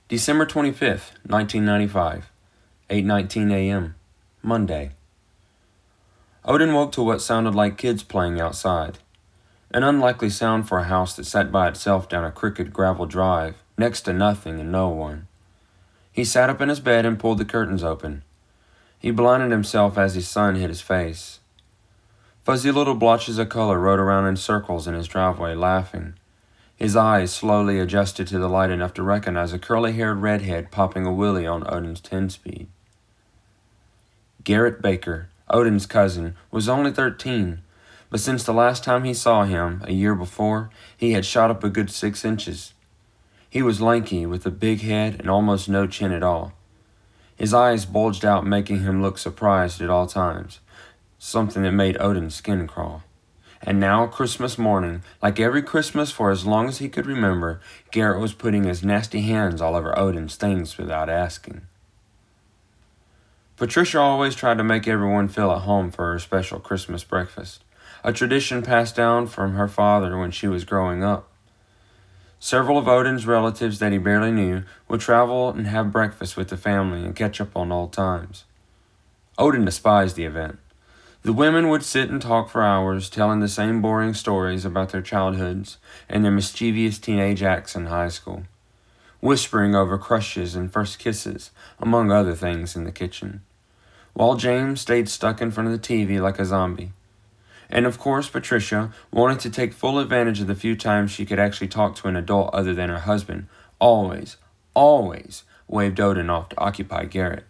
December 25th, 1995, 8:19 a.m., Monday. Odin woke to what sounded like kids playing outside. An unlikely sound for a house that sat by itself down a crooked gravel drive, next to nothing and no one. He sat up in his bed and pulled the curtains open. He blinded himself as the sun hit his face. Fuzzy little blotches of color rode around in circles in his driveway, laughing. His eyes slowly adjusted to the light enough to recognize a curly-haired redhead popping a wheelie on Odin's 10-speed. Garrett Baker, Odin's cousin, was only 13, but since the last time he saw him, a year before, he had shot up a good 6 inches. He was lanky, with a big head and almost no chin at all. His eyes bulged out, making him look surprised at all times, something that made Odin's skin crawl. And now, Christmas morning, like every Christmas for as long as he could remember, Garrett was putting his nasty hands all over Odin's things without asking. Patricia always tried to make everyone feel at home for her special Christmas breakfast, a tradition passed down from her father when she was growing up. Several of Odin's relatives that he barely knew would travel and have breakfast with the family and catch up on old times. Odin despised the event. The women would sit and talk for hours, telling the same boring stories about their childhoods and their mischievous teenage acts in high school, whispering over crushes and first kisses, among other things in the kitchen, while James stayed stuck in front of the TV like a zombie. And of course, Patricia wanted to take full advantage of the few times she could actually talk to an adult other than her husband, always waved Odin off to occupy Garrett.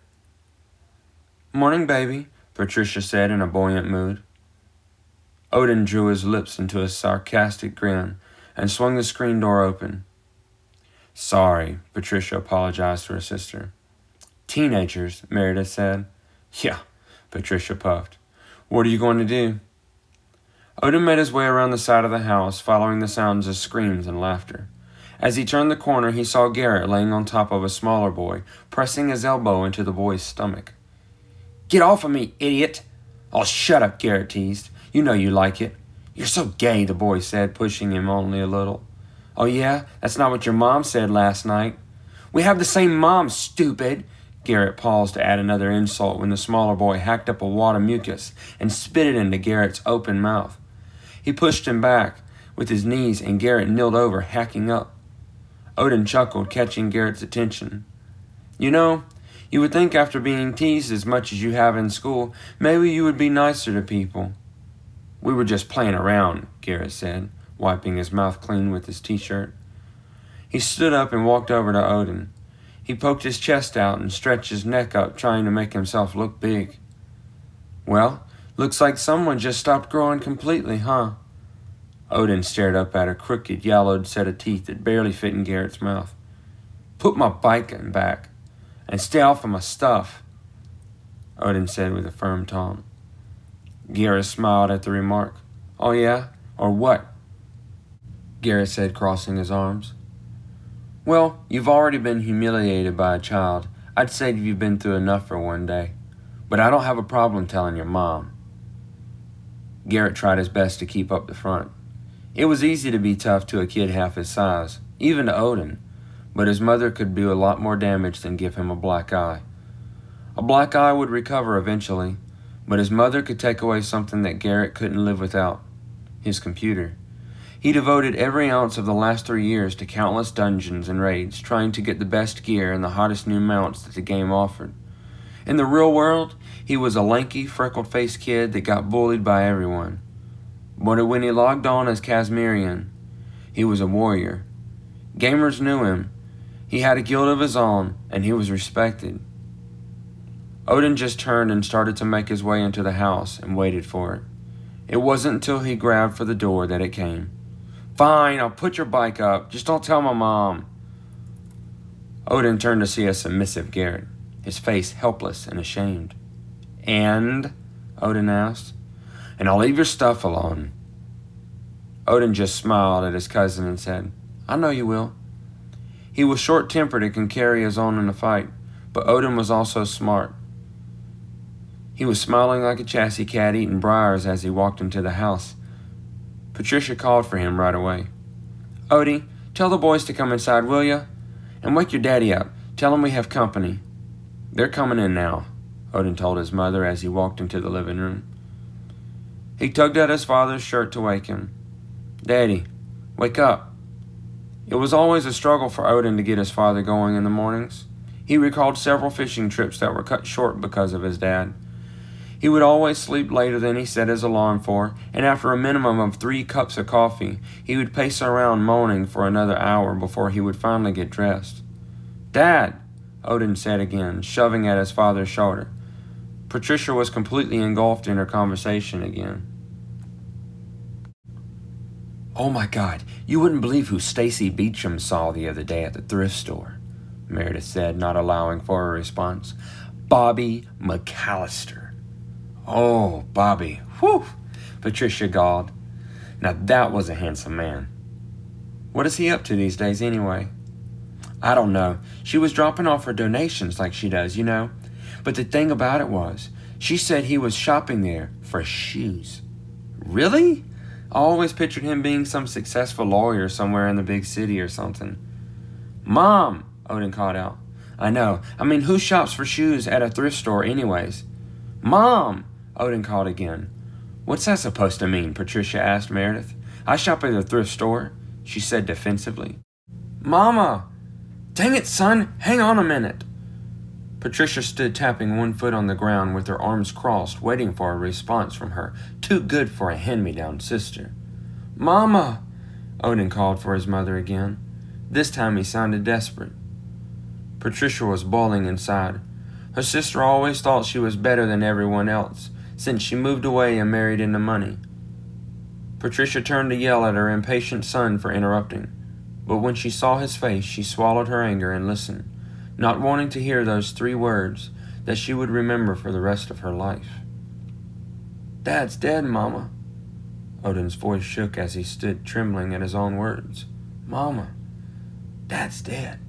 "Morning, baby," Patricia said in a buoyant mood. Odin drew his lips into a sarcastic grin and swung the screen door open. "Sorry," Patricia apologized to her sister. "Teenagers," Meredith said. "Yeah," Patricia puffed. "What are you going to do?" Odin made his way around the side of the house, following the sounds of screams and laughter. As he turned the corner, he saw Garrett laying on top of a smaller boy, pressing his elbow into the boy's stomach. "Get off of me, idiot!" "Oh, shut up," Garrett teased. "You know you like it." "You're so gay," the boy said, pushing him only a little. "Oh yeah? That's not what your mom said last night." "We have the same mom, stupid!" Garrett paused to add another insult when the smaller boy hacked up a wad of mucus and spit it into Garrett's open mouth. He pushed him back with his knees, and Garrett kneeled over, hacking up. Odin chuckled, catching Garrett's attention. "You know, you would think after being teased as much as you have in school, maybe you would be nicer to people." "We were just playing around," Garrett said, wiping his mouth clean with his t-shirt. He stood up and walked over to Odin. He poked his chest out and stretched his neck up, trying to make himself look big. "Well, looks like someone just stopped growing completely, huh?" Odin stared up at a crooked, yellowed set of teeth that barely fit in Garrett's mouth. "Put my bike in back. And stay off of my stuff," Odin said with a firm tone. Garrett smiled at the remark. "Oh yeah? Or what?" Garrett said, crossing his arms. "Well, you've already been humiliated by a child. I'd say you've been through enough for one day. But I don't have a problem telling your mom." Garrett tried his best to keep up the front. It was easy to be tough to a kid half his size, even to Odin. But his mother could do a lot more damage than give him a black eye. A black eye would recover eventually, but his mother could take away something that Garrett couldn't live without: his computer. He devoted every ounce of the last 3 years to countless dungeons and raids, trying to get the best gear and the hottest new mounts that the game offered. In the real world, he was a lanky, freckled-faced kid that got bullied by everyone. But when he logged on as Casmirian, he was a warrior. Gamers knew him. He had a guild of his own, and he was respected. Odin just turned and started to make his way into the house and waited for it. It wasn't until he grabbed for the door that it came. "Fine, I'll put your bike up. Just don't tell my mom." Odin turned to see a submissive Garrett, his face helpless and ashamed. "And?" Odin asked. "And I'll leave your stuff alone." Odin just smiled at his cousin and said, "I know you will." He was short-tempered and could carry his own in a fight, but Odin was also smart. He was smiling like a chassis cat eating briars as he walked into the house. Patricia called for him right away. "Odie, tell the boys to come inside, will ya?" And wake your daddy up. Tell him we have company." "They're coming in now," Odin told his mother as he walked into the living room. He tugged at his father's shirt to wake him. "Daddy, wake up." It was always a struggle for Odin to get his father going in the mornings. He recalled several fishing trips that were cut short because of his dad. He would always sleep later than he set his alarm for, and after a minimum of 3 cups of coffee, he would pace around moaning for another hour before he would finally get dressed. "Dad," Odin said again, shoving at his father's shoulder. Patricia was completely engulfed in her conversation again. "Oh my God, you wouldn't believe who Stacy Beecham saw the other day at the thrift store," Meredith said, not allowing for a response. "Bobby McAllister." "Oh, Bobby, whew," Patricia gawed. Now that was a handsome man. "What is he up to these days anyway?" "I don't know. She was dropping off her donations like she does, you know. But the thing about it was, she said he was shopping there for shoes." "Really?" I always pictured him being some successful lawyer somewhere in the big city or something. "Mom," Odin called out. "I know. I mean, who shops for shoes at a thrift store anyways?" "Mom," Odin called again. "What's that supposed to mean?" Patricia asked Meredith. "I shop at a thrift store," she said defensively. "Mama! Dang it, son! Hang on a minute!" Patricia stood tapping one foot on the ground with her arms crossed, waiting for a response from her too good for a hand-me-down sister. "Mama!" Odin called for his mother again. This time he sounded desperate. Patricia was bawling inside. Her sister always thought she was better than everyone else, since she moved away and married into money. Patricia turned to yell at her impatient son for interrupting, but when she saw his face, she swallowed her anger and listened, not wanting to hear those 3 words that she would remember for the rest of her life. "Dad's dead, Mama." Odin's voice shook as he stood trembling at his own words. "Mama, Dad's dead."